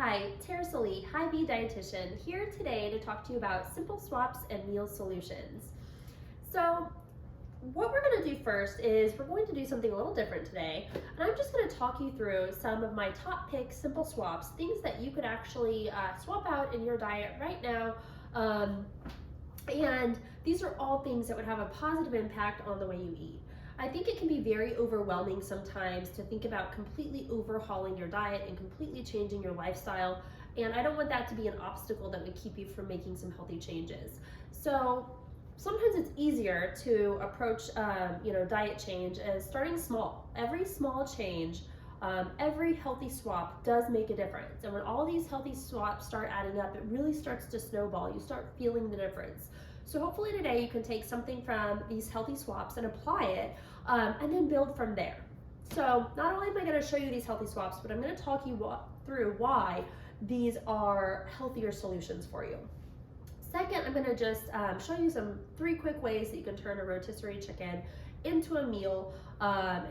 Hi, Tara Salee, Hi-B dietitian, here today to talk to you about simple swaps and meal solutions. So what we're going to do first is we're going to do something a little different today, and I'm just going to talk you through some of my top pick simple swaps, things that you could actually swap out in your diet right now. And these are all things that would have a positive impact on the way you eat. I think it can be very overwhelming sometimes to think about completely overhauling your diet and completely changing your lifestyle, and I don't want that to be an obstacle that would keep you from making some healthy changes. So sometimes it's easier to approach diet change as starting small. Every small change, every healthy swap does make a difference, and when all these healthy swaps start adding up, it really starts to snowball. You start feeling the difference. So hopefully today you can take something from these healthy swaps and apply it, and then build from there. So not only am I going to show you these healthy swaps, but I'm going to talk you through why these are healthier solutions for you. Second, I'm going to just show you three quick ways that you can turn a rotisserie chicken into a meal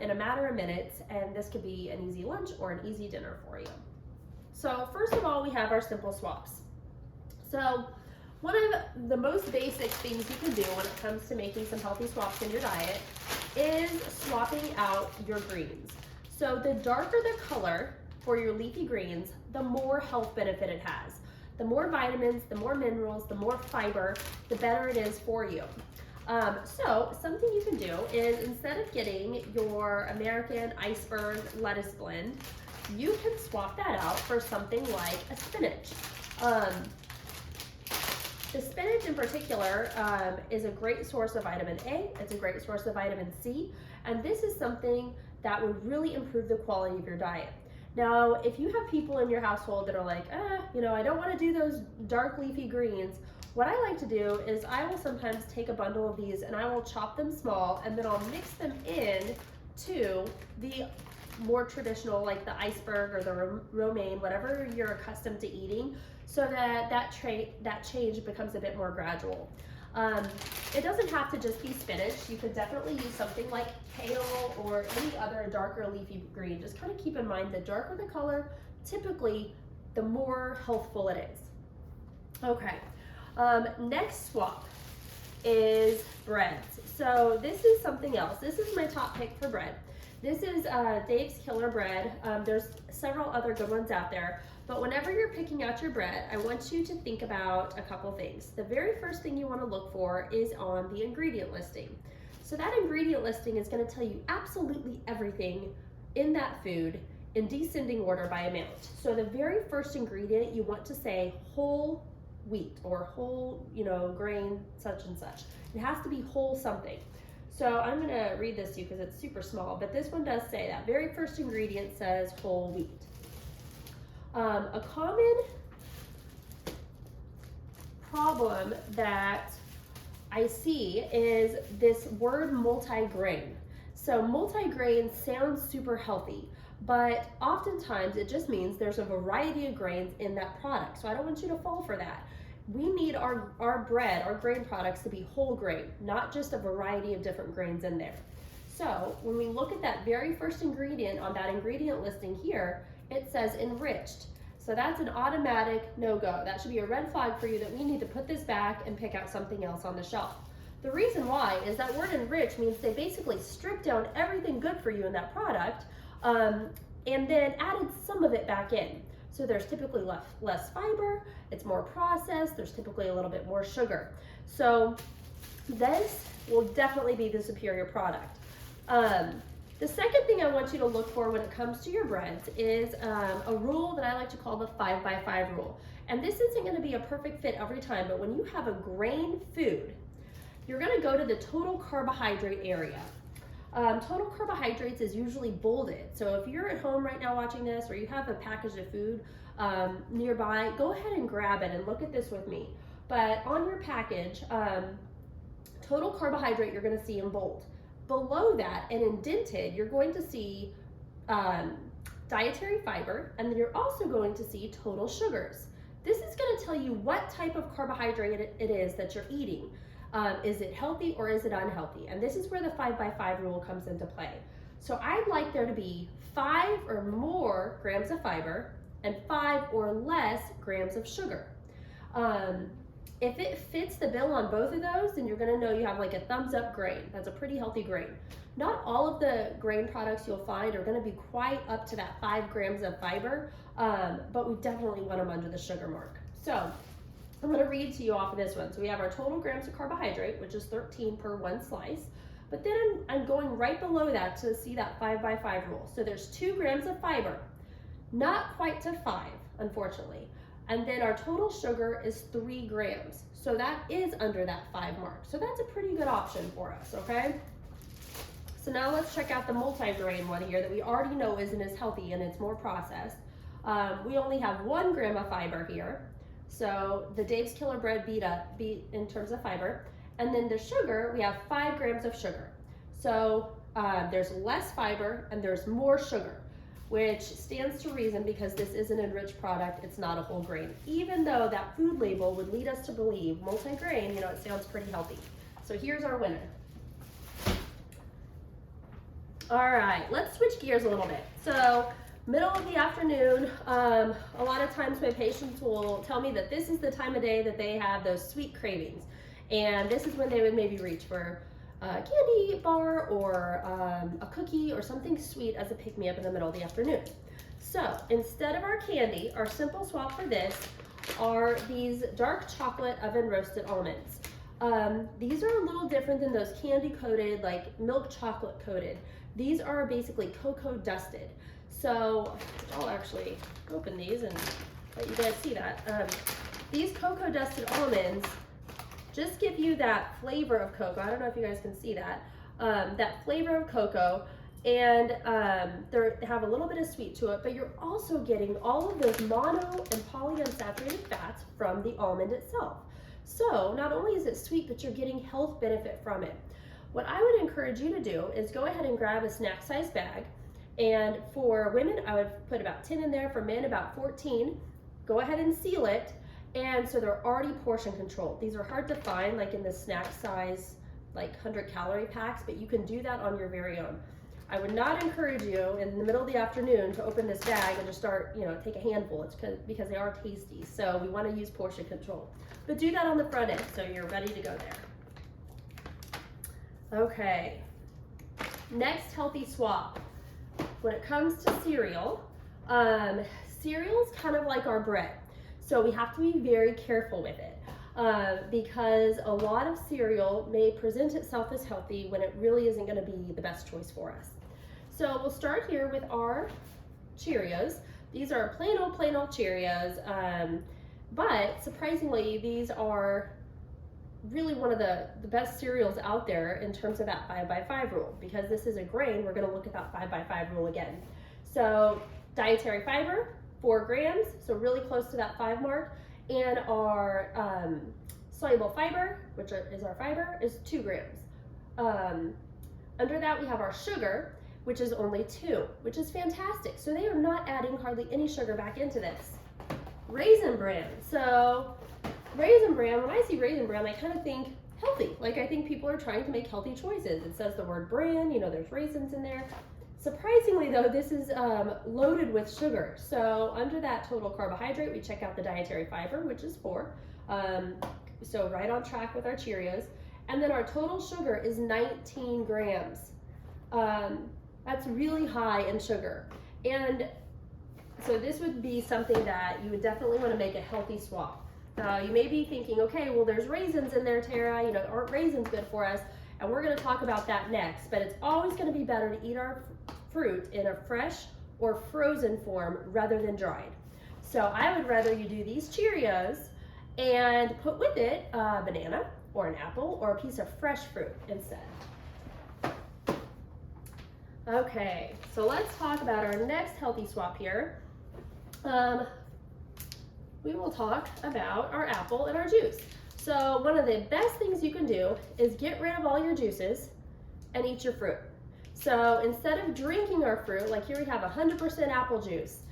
in a matter of minutes, and this could be an easy lunch or an easy dinner for you. So first of all, we have our simple swaps. So one of the most basic things you can do when it comes to making some healthy swaps in your diet is swapping out your greens. So the darker the color for your leafy greens, the more health benefit it has. The more vitamins, the more minerals, the more fiber, the better it is for you. So something you can do is, instead of getting your American iceberg lettuce blend, you can swap that out for something like a spinach. The spinach in particular is a great source of vitamin A, it's a great source of vitamin C, and this is something that would really improve the quality of your diet. Now, if you have people in your household that are like, I don't want to do those dark leafy greens, what I like to do is I will sometimes take a bundle of these and I will chop them small, and then I'll mix them in to the more traditional, like the iceberg or the romaine, whatever you're accustomed to eating, so that change becomes a bit more gradual. It doesn't have to just be spinach. You could definitely use something like kale or any other darker leafy green. Just kind of keep in mind, the darker the color, typically the more healthful it is. Okay, next swap is breads. So this is something else. This is my top pick for bread. This is Dave's Killer Bread. There's several other good ones out there, but whenever you're picking out your bread, I want you to think about a couple things. The very first thing you want to look for is on the ingredient listing. So that ingredient listing is going to tell you absolutely everything in that food in descending order by amount. So the very first ingredient, you want to say whole wheat or whole, grain such and such. It has to be whole something. So I'm going to read this to you because it's super small, but this one does say that very first ingredient says whole wheat. A common problem that I see is this word multi-grain. So multi-grain sounds super healthy, but oftentimes it just means there's a variety of grains in that product. So I don't want you to fall for that. We need our bread, our grain products, to be whole grain, not just a variety of different grains in there. So when we look at that very first ingredient on that ingredient listing here, it says enriched. So that's an automatic no-go. That should be a red flag for you that we need to put this back and pick out something else on the shelf. The reason why is that word enriched means they basically stripped down everything good for you in that product, and then added some of it back in. So there's typically less fiber, it's more processed, there's typically a little bit more sugar. So this will definitely be the superior product. The second thing I want you to look for when it comes to your breads is a rule that I like to call the 5x5 rule. And this isn't going to be a perfect fit every time, but when you have a grain food, you're going to go to the total carbohydrate area. Total carbohydrates is usually bolded. So if you're at home right now watching this, or you have a package of food nearby, go ahead and grab it and look at this with me. But on your package, total carbohydrate you're going to see in bold. Below that and indented, you're going to see dietary fiber, and then you're also going to see total sugars. This is going to tell you what type of carbohydrate it is that you're eating. Is it healthy or is it unhealthy? And this is where the 5x5 rule comes into play. So I'd like there to be 5 or more grams of fiber, and 5 or less grams of sugar. If it fits the bill on both of those, then you're gonna know you have like a thumbs up grain. That's a pretty healthy grain. Not all of the grain products you'll find are gonna be quite up to that 5 grams of fiber, but we definitely want them under the sugar mark. So I'm gonna read to you off of this one. So we have our total grams of carbohydrate, which is 13 per one slice, but then I'm going right below that to see that 5 by 5 rule. So there's 2 grams of fiber, not quite to 5, unfortunately. And then our total sugar is 3 grams. So that is under that 5 mark. So that's a pretty good option for us, okay? So now let's check out the multigrain one here that we already know isn't as healthy and it's more processed. We only have 1 gram of fiber here. So the Dave's Killer Bread beat in terms of fiber. And then the sugar, we have 5 grams of sugar. So there's less fiber and there's more sugar, which stands to reason because this is an enriched product, it's not a whole grain. Even though that food label would lead us to believe multigrain, you know, it sounds pretty healthy. So here's our winner. All right, let's switch gears a little bit. So middle of the afternoon, a lot of times my patients will tell me that this is the time of day that they have those sweet cravings. And this is when they would maybe reach for a candy bar or a cookie or something sweet as a pick-me-up in the middle of the afternoon. So instead of our candy, our simple swap for this are these dark chocolate oven roasted almonds. These are a little different than those candy coated, like milk chocolate coated. These are basically cocoa dusted. So I'll actually open these and let you guys see that. These cocoa dusted almonds just give you that flavor of cocoa. I don't know if you guys can see that. That flavor of cocoa, and they have a little bit of sweet to it, but you're also getting all of those mono and polyunsaturated fats from the almond itself. So not only is it sweet, but you're getting health benefit from it. What I would encourage you to do is go ahead and grab a snack size bag. And for women, I would put about 10 in there. For men, about 14. Go ahead and seal it. And so they're already portion controlled. These are hard to find, like in the snack size, like 100 calorie packs, but you can do that on your very own. I would not encourage you in the middle of the afternoon to open this bag and just start, you know, take a handful. It's because they are tasty. So we want to use portion control. But do that on the front end so you're ready to go there. Okay. Next healthy swap. When it comes to cereal, cereal is kind of like our bread. So we have to be very careful with it because a lot of cereal may present itself as healthy when it really isn't going to be the best choice for us. So we'll start here with our Cheerios. These are plain old Cheerios, but surprisingly, these are really one of the best cereals out there in terms of that 5 by 5 rule. Because this is a grain, we're going to look at that 5 by 5 rule again. So dietary fiber, 4 grams, so really close to that 5 mark, and our soluble fiber, which is our fiber, is 2 grams. Under that we have our sugar, which is only 2, which is fantastic. So they are not adding hardly any sugar back into this. Raisin Bran. So Raisin Bran, when I see Raisin Bran, I kind of think healthy. Like I think people are trying to make healthy choices. It says the word bran, you know, there's raisins in there. Surprisingly though, this is loaded with sugar. So under that total carbohydrate, we check out the dietary fiber, which is 4. So right on track with our Cheerios. And then our total sugar is 19 grams. That's really high in sugar. And so this would be something that you would definitely want to make a healthy swap. You may be thinking, okay, well there's raisins in there, Tara, you know, aren't raisins good for us? And we're going to talk about that next, but it's always going to be better to eat our fruit in a fresh or frozen form rather than dried. So I would rather you do these Cheerios and put with it a banana or an apple or a piece of fresh fruit instead. Okay, so let's talk about our next healthy swap here. We will talk about our apple and our juice. So one of the best things you can do is get rid of all your juices and eat your fruit. So instead of drinking our fruit, like here we have 100% apple juice,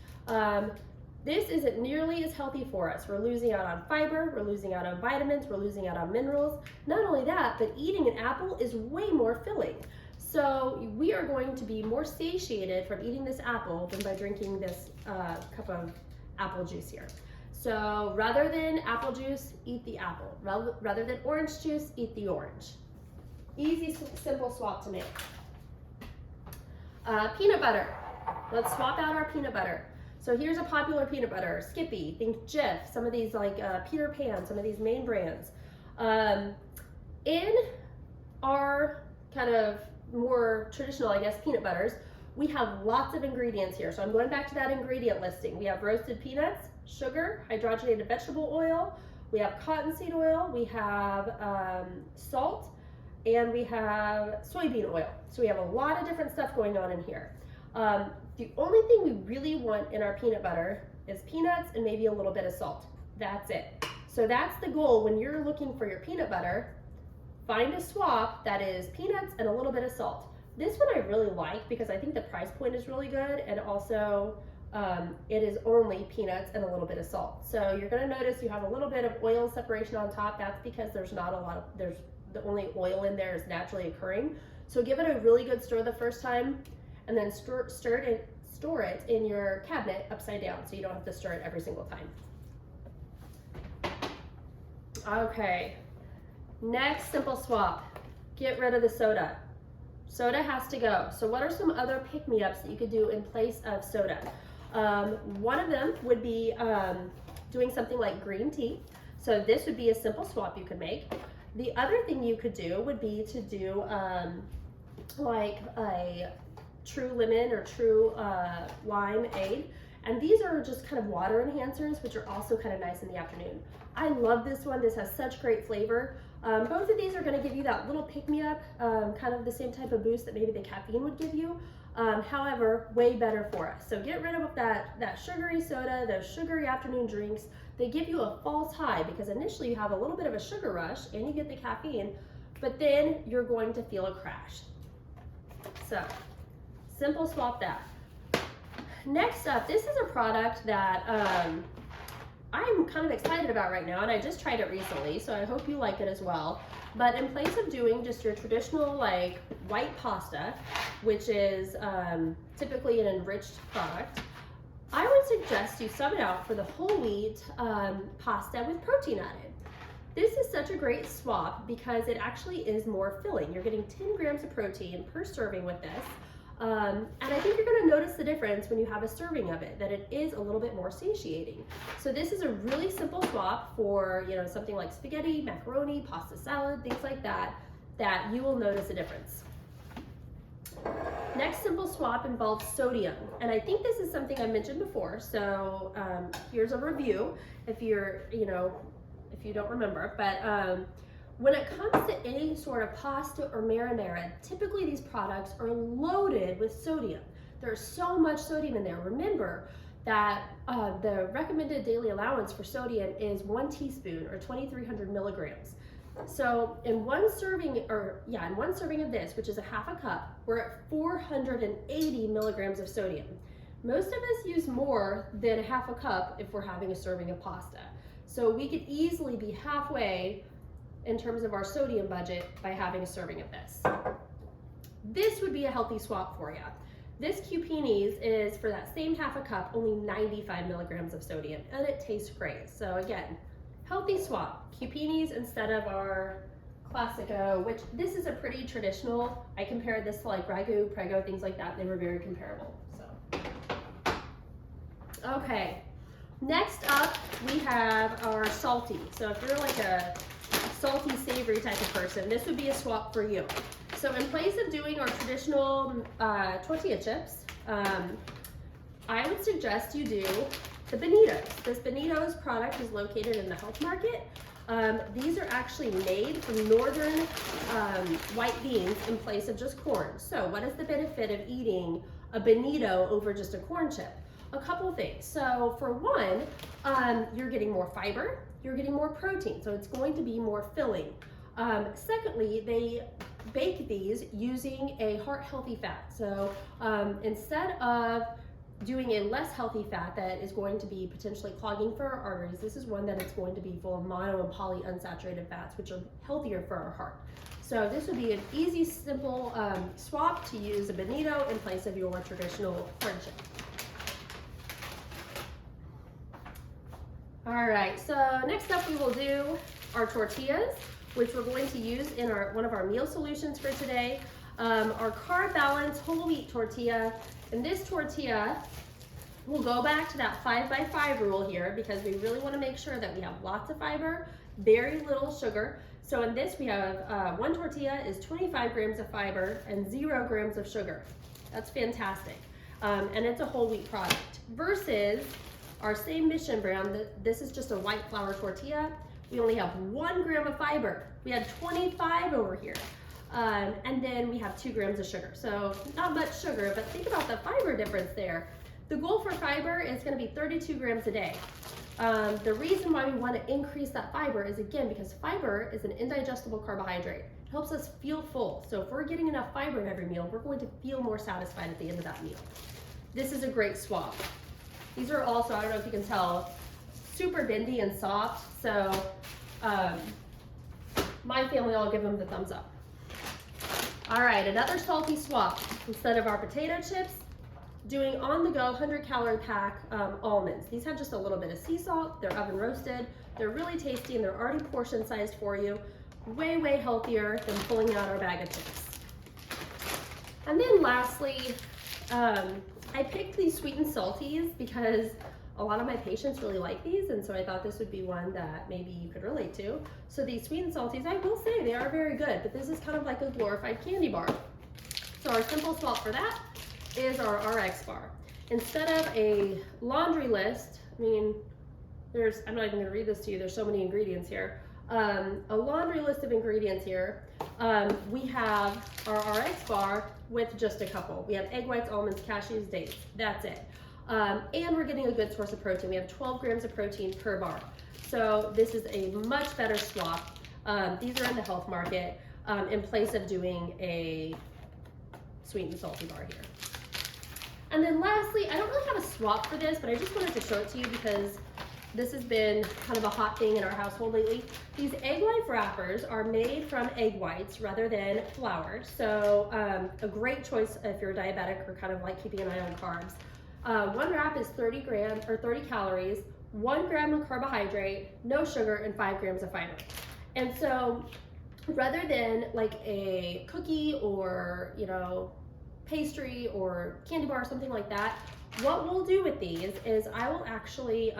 this isn't nearly as healthy for us. We're losing out on fiber, we're losing out on vitamins, we're losing out on minerals. Not only that, but eating an apple is way more filling. So we are going to be more satiated from eating this apple than by drinking this cup of apple juice here. So rather than apple juice, eat the apple. Rather than orange juice, eat the orange. Easy, simple swap to make. Peanut butter. Let's swap out our peanut butter. So here's a popular peanut butter, Skippy, think Jif, some of these like Peter Pan, some of these main brands. In our kind of more traditional, I guess, peanut butters, we have lots of ingredients here. So I'm going back to that ingredient listing. We have roasted peanuts, sugar, hydrogenated vegetable oil, we have cottonseed oil, we have salt, and we have soybean oil. So we have a lot of different stuff going on in here. The only thing we really want in our peanut butter is peanuts and maybe a little bit of salt. That's it. So that's the goal when you're looking for your peanut butter. Find a swap that is peanuts and a little bit of salt. This one I really like because I think the price point is really good, and also it is only peanuts and a little bit of salt. So you're going to notice you have a little bit of oil separation on top. That's because there's not a lot of, the only oil in there is naturally occurring. So give it a really good stir the first time, and then store it in your cabinet upside down so you don't have to stir it every single time. Okay, next simple swap. Get rid of the soda. Soda has to go. So what are some other pick-me-ups that you could do in place of soda? One of them would be doing something like green tea. So this would be a simple swap you could make. The other thing you could do would be to do like a true lemon or true limeade, and these are just kind of water enhancers, which are also kind of nice in the afternoon. I love this one. This has such great flavor. Both of these are going to give you that little pick-me-up, kind of the same type of boost that maybe the caffeine would give you. However, way better for us. So get rid of that sugary soda, those sugary afternoon drinks. They give you a false high because initially you have a little bit of a sugar rush and you get the caffeine, but then you're going to feel a crash. So simple swap that. Next up, this is a product that I'm kind of excited about right now, and I just tried it recently, so I hope you like it as well. But in place of doing just your traditional like white pasta, which is typically an enriched product, I would suggest you sub it out for the whole wheat pasta with protein added. This is such a great swap because it actually is more filling. You're getting 10 grams of protein per serving with this. And I think you're going to notice the difference when you have a serving of it, that it is a little bit more satiating. So this is a really simple swap for, you know, something like spaghetti, macaroni, pasta salad, things like that, that you will notice a difference. Next simple swap involves sodium, and I think this is something I mentioned before. So here's a review if you're, if you don't remember, but when it comes to any sort of pasta or marinara, typically these products are loaded with sodium. There's so much sodium in there. Remember that the recommended daily allowance for sodium is 1 teaspoon or 2,300 milligrams. So in one serving of this, which is a half a cup, we're at 480 milligrams of sodium. Most of us use more than a half a cup if we're having a serving of pasta. So we could easily be halfway in terms of our sodium budget by having a serving of this. This would be a healthy swap for you. This Cupini's is, for that same half a cup, only 95 milligrams of sodium, and it tastes great. So again, healthy swap. Cupini's instead of our Classico, which this is a pretty traditional. I compared this to like Ragu, Prego, things like that. They were very comparable. So, okay. Next up, we have our salty. So if you're like a salty, savory type of person, this would be a swap for you. So in place of doing our traditional tortilla chips, I would suggest you do the Bonitos. This Bonitos product is located in the Health Market. These are actually made from northern white beans in place of just corn. So what is the benefit of eating a Bonito over just a corn chip? A couple things. So for one, you're getting more fiber, you're getting more protein, so it's going to be more filling. Secondly, they bake these using a heart healthy fat. So instead of doing a less healthy fat that is going to be potentially clogging for our arteries, this is one that is going to be full of mono and polyunsaturated fats, which are healthier for our heart. So this would be an easy, simple swap to use a Bonito in place of your traditional corn chip. All right, so next up we will do our tortillas, which we're going to use in one of our meal solutions for today. Our carb balance whole wheat tortilla. And this tortilla, we'll go back to that 5x5 rule here because we really want to make sure that we have lots of fiber, very little sugar. So in this we have one tortilla is 25 grams of fiber and 0 grams of sugar. That's fantastic. And it's a whole wheat product versus our same Mission brand. This is just a white flour tortilla. We only have 1 gram of fiber. We had 25 over here. And then we have 2 grams of sugar. So not much sugar, but think about the fiber difference there. The goal for fiber is going to be 32 grams a day. The reason why we want to increase that fiber is, again, because fiber is an indigestible carbohydrate. It helps us feel full. So if we're getting enough fiber in every meal, we're going to feel more satisfied at the end of that meal. This is a great swap. These are also, I don't know if you can tell, super bendy and soft. So my family, I'll give them the thumbs up. All right, another salty swap. Instead of our potato chips, doing on-the-go 100-calorie pack almonds. These have just a little bit of sea salt. They're oven roasted. They're really tasty and they're already portion sized for you. Way, way healthier than pulling out our bag of chips. And then lastly, I picked these sweet and salties because a lot of my patients really like these, and so I thought this would be one that maybe you could relate to. So these sweet and salties, I will say they are very good, but this is kind of like a glorified candy bar. So our simple swap for that is our RX bar. Instead of a laundry list, I mean, I'm not even gonna read this to you, there's so many ingredients here. A laundry list of ingredients here. We have our RX bar with just a couple. We have egg whites, almonds, cashews, dates. That's it. And we're getting a good source of protein. We have 12 grams of protein per bar. So this is a much better swap. These are in the health market in place of doing a sweet and salty bar here. And then lastly, I don't really have a swap for this, but I just wanted to show it to you because this has been kind of a hot thing in our household lately. These egg white wrappers are made from egg whites rather than flour. So a great choice if you're diabetic or kind of like keeping an eye on carbs. One wrap is 30 calories, 1 gram of carbohydrate, no sugar, and 5 grams of fiber. And so rather than like a cookie or, you know, pastry or candy bar or something like that, what we'll do with these is I will actually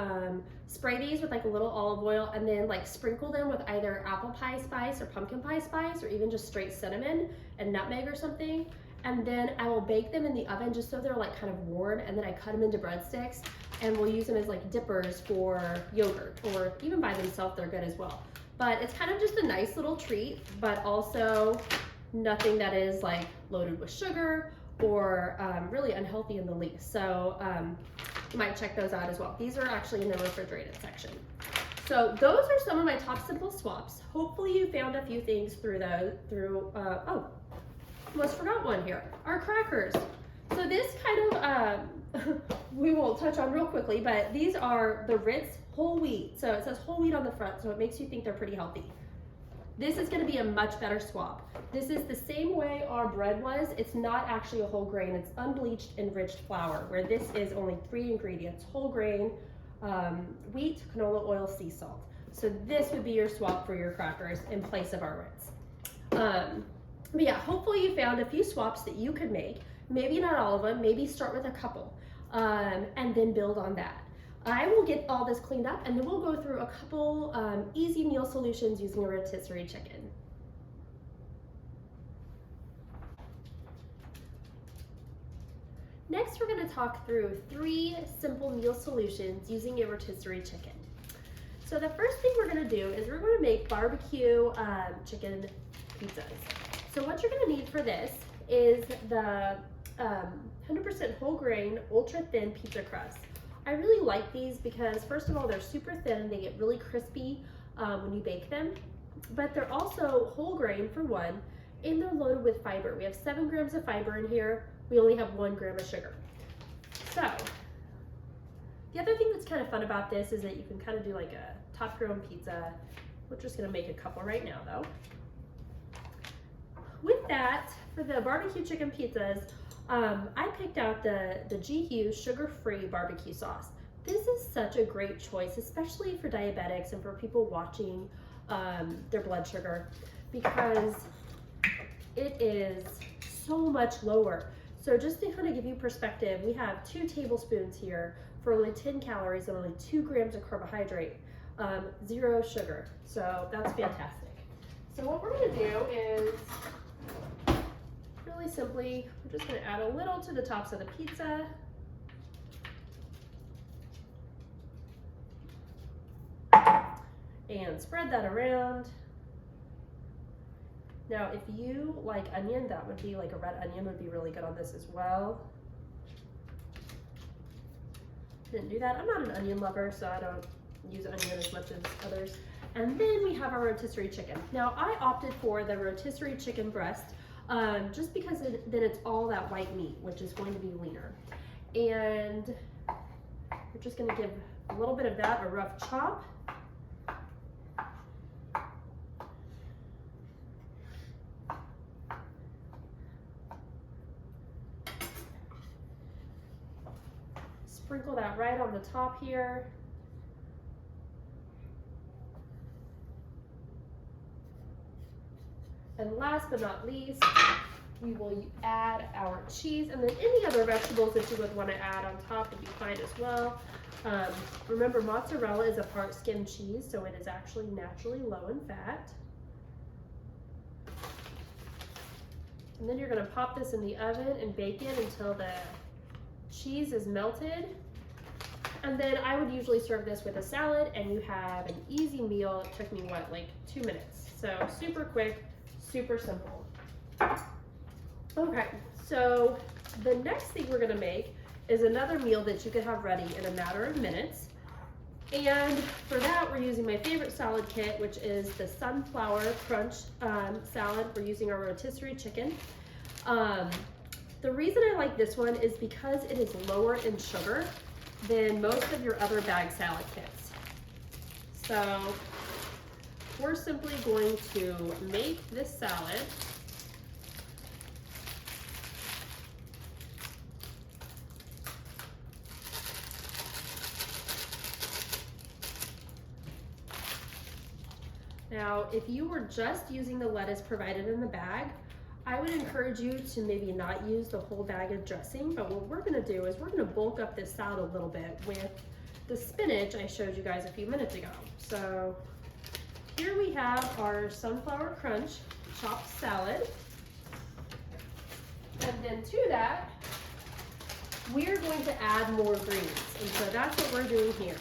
spray these with like a little olive oil and then like sprinkle them with either apple pie spice or pumpkin pie spice or even just straight cinnamon and nutmeg or something. And then I will bake them in the oven just so they're like kind of warm, and then I cut them into breadsticks and we'll use them as like dippers for yogurt, or even by themselves they're good as well. But it's kind of just a nice little treat, but also nothing that is like loaded with sugar or really unhealthy in the least. So you might check those out as well. These are actually in the refrigerated section. So those are some of my top simple swaps. Hopefully you found a few things through those, oh, almost forgot one here, our crackers. So this kind of, we will touch on real quickly, but these are the Ritz whole wheat. So it says whole wheat on the front, so it makes you think they're pretty healthy. This is going to be a much better swap. This is the same way our bread was. It's not actually a whole grain. It's unbleached enriched flour, where this is only 3 ingredients: whole grain, wheat, canola oil, sea salt. So this would be your swap for your crackers in place of our Ritz. But yeah, hopefully you found a few swaps that you could make. Maybe not all of them, maybe start with a couple, and then build on that. I will get all this cleaned up and then we'll go through a couple easy meal solutions using a rotisserie chicken. Next, we're going to talk through 3 simple meal solutions using a rotisserie chicken. So the first thing we're going to do is we're going to make barbecue chicken pizzas. So what you're going to need for this is the 100% whole grain, ultra thin pizza crust. I really like these because, first of all, they're super thin and they get really crispy when you bake them, but they're also whole grain for one, and they're loaded with fiber. We have 7 grams of fiber in here. We only have 1 gram of sugar. So the other thing that's kind of fun about this is that you can kind of do like a top your own pizza. We're just gonna make a couple right now though. With that, for the barbecue chicken pizzas, I picked out the GQ sugar-free barbecue sauce. this is such a great choice, especially for diabetics and for people watching their blood sugar, because it is so much lower. So just to kind of give you perspective, we have 2 tablespoons here for only 10 calories and only 2 grams of carbohydrate, 0 sugar. So that's fantastic. So what we're gonna do is, really simply, we're just gonna add a little to the tops of the pizza. And spread that around. Now, if you like onion, that would be like a red onion would be really good on this as well. Didn't do that. I'm not an onion lover, so I don't use onion as much as others. And then we have our rotisserie chicken. Now, I opted for the rotisserie chicken breast just because then it's all that white meat, which is going to be leaner. And we're just gonna give a little bit of that a rough chop. Sprinkle that right on the top here. And last but not least, we will add our cheese, and then any other vegetables that you would want to add on top would be fine as well. Remember, mozzarella is a part skim cheese, so it is actually naturally low in fat. And then you're going to pop this in the oven and bake it until the cheese is melted. And then I would usually serve this with a salad, and you have an easy meal. It took me, what, like 2 minutes. So super quick, super simple. Okay, so the next thing we're gonna make is another meal that you could have ready in a matter of minutes. And for that, we're using my favorite salad kit, which is the sunflower crunch salad. We're using our rotisserie chicken. The reason I like this one is because it is lower in sugar than most of your other bag salad kits. So we're simply going to make this salad. Now, if you were just using the lettuce provided in the bag, I would encourage you to maybe not use the whole bag of dressing, but what we're gonna do is we're gonna bulk up this salad a little bit with the spinach I showed you guys a few minutes ago. So here we have our sunflower crunch chopped salad. And then to that, we're going to add more greens. And so that's what we're doing here.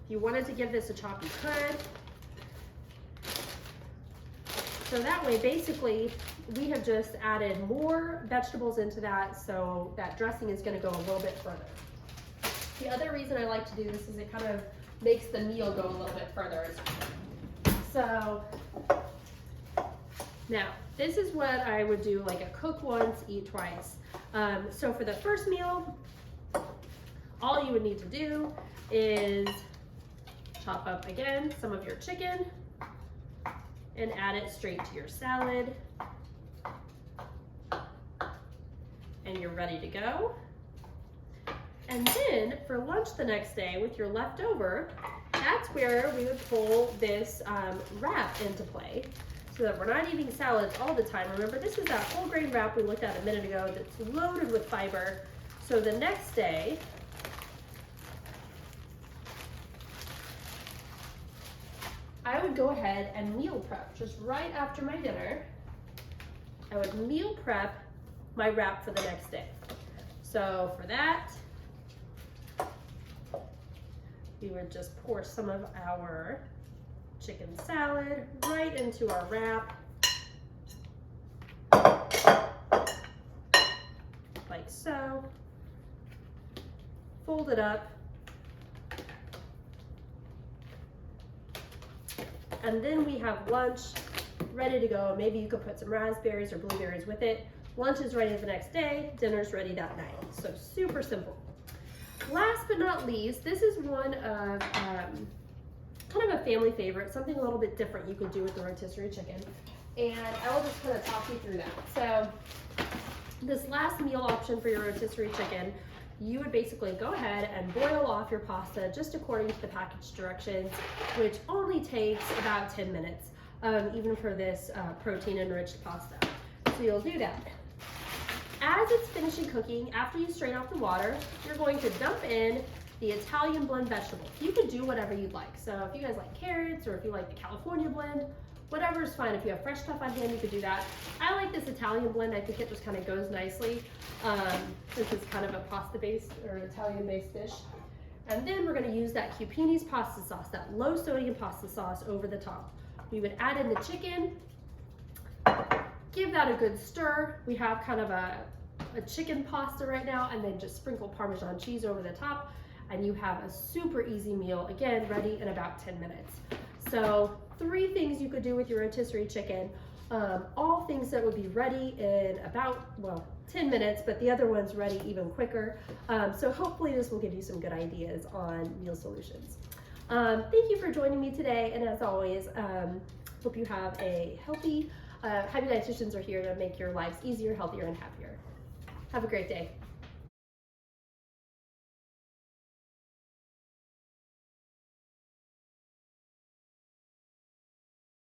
If you wanted to give this a chop, you could. So that way, basically, we have just added more vegetables into that, so that dressing is gonna go a little bit further. The other reason I like to do this is it kind of makes the meal go a little bit further as well. So now, this is what I would do, like a cook once, eat twice. So for the first meal, all you would need to do is chop up again some of your chicken and add it straight to your salad. And you're ready to go. And then for lunch the next day with your leftover, that's where we would pull this wrap into play so that we're not eating salads all the time. Remember, this is that whole grain wrap we looked at a minute ago that's loaded with fiber. So the next day, I would go ahead and meal prep just right after my dinner. I would meal prep my wrap for the next day. So for that, we would just pour some of our chicken salad right into our wrap, like so. Fold it up. And then we have lunch ready to go. Maybe you could put some raspberries or blueberries with it. Lunch is ready the next day, dinner's ready that night. So super simple. Last but not least, this is one of kind of a family favorite, something a little bit different you could do with the rotisserie chicken. And I will just kind of talk you through that. So this last meal option for your rotisserie chicken, you would basically go ahead and boil off your pasta just according to the package directions, which only takes about 10 minutes, even for this protein-enriched pasta. So you'll do that. As it's finishing cooking, after you strain off the water, you're going to dump in the Italian blend vegetables. You can do whatever you'd like. So if you guys like carrots, or if you like the California blend, whatever is fine. If you have fresh stuff on hand, you could do that. I like this Italian blend. I think it just kind of goes nicely, since it's kind of a pasta-based or Italian-based dish. And then we're gonna use that Cupini's pasta sauce, that low sodium pasta sauce over the top. We would add in the chicken, give that a good stir. We have kind of a chicken pasta right now, and then just sprinkle Parmesan cheese over the top, and you have a super easy meal, again, ready in about 10 minutes. So 3 things you could do with your rotisserie chicken, all things that would be ready in about, well, 10 minutes, but the other one's ready even quicker. So hopefully this will give you some good ideas on meal solutions. Thank you for joining me today, and as always, hope you have a healthy, happy dietitians are here to make your lives easier, healthier, and happier. Have a great day.